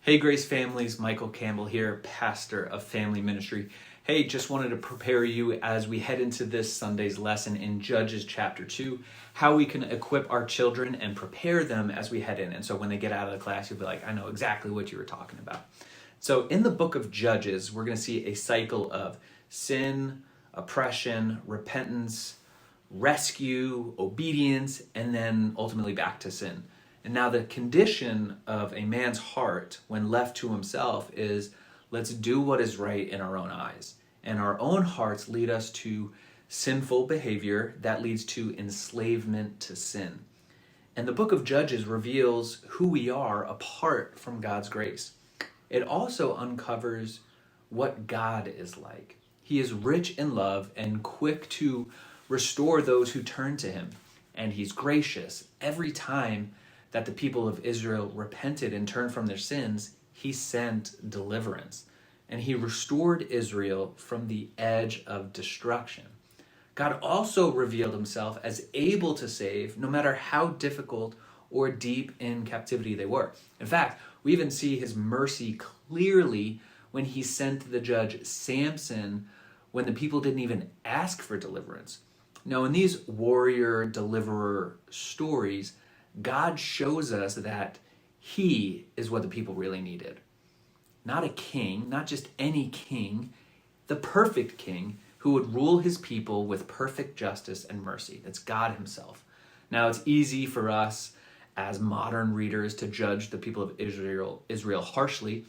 Hey Grace families, Michael Campbell here, pastor of Family Ministry. Hey, just wanted to prepare you as we head into this Sunday's lesson in Judges chapter 2, how we can equip our children and prepare them as we head in. And so when they get out of the class, you'll be like, I know exactly what you were talking about. So in the book of Judges, we're going to see a cycle of sin, oppression, repentance, rescue, obedience, and then ultimately back to sin. And now the condition of a man's heart when left to himself is let's do what is right in our own eyes. And our own hearts lead us to sinful behavior that leads to enslavement to sin. And the book of Judges reveals who we are apart from God's grace. It also uncovers what God is like. He is rich in love and quick to restore those who turn to him. And he's gracious every time that the people of Israel repented and turned from their sins. He sent deliverance, and he restored Israel from the edge of destruction. God also revealed himself as able to save no matter how difficult or deep in captivity they were. In fact, we even see his mercy clearly when he sent the judge Samson when the people didn't even ask for deliverance. Now, in these warrior deliverer stories, God shows us that he is what the people really needed. Not a king, not just any king, the perfect king who would rule his people with perfect justice and mercy. That's God himself. Now, it's easy for us as modern readers to judge the people of Israel harshly,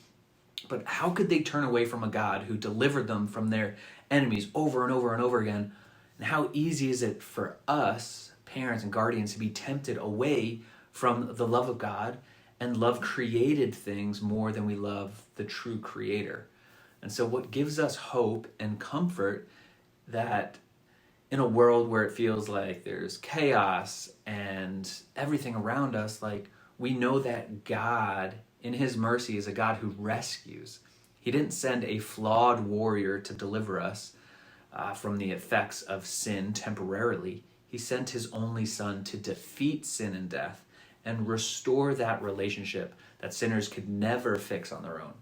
but how could they turn away from a God who delivered them from their enemies over and over and over again? And how easy is it for us, parents and guardians, to be tempted away from the love of God and love created things more than we love the true creator. And so what gives us hope and comfort that in a world where it feels like there's chaos and everything around us, like we know that God in his mercy is a God who rescues. He didn't send a flawed warrior to deliver us from the effects of sin temporarily. He sent his only son to defeat sin and death and restore that relationship that sinners could never fix on their own.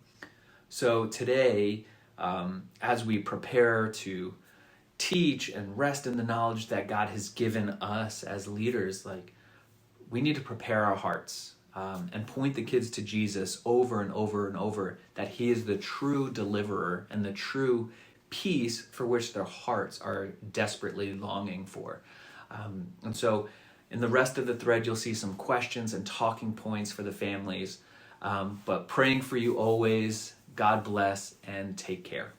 So today, as we prepare to teach and rest in the knowledge that God has given us as leaders, like we need to prepare our hearts and point the kids to Jesus over and over and over, that he is the true deliverer and the true peace for which their hearts are desperately longing for. And so in the rest of the thread, you'll see some questions and talking points for the families. But praying for you always. God bless and take care.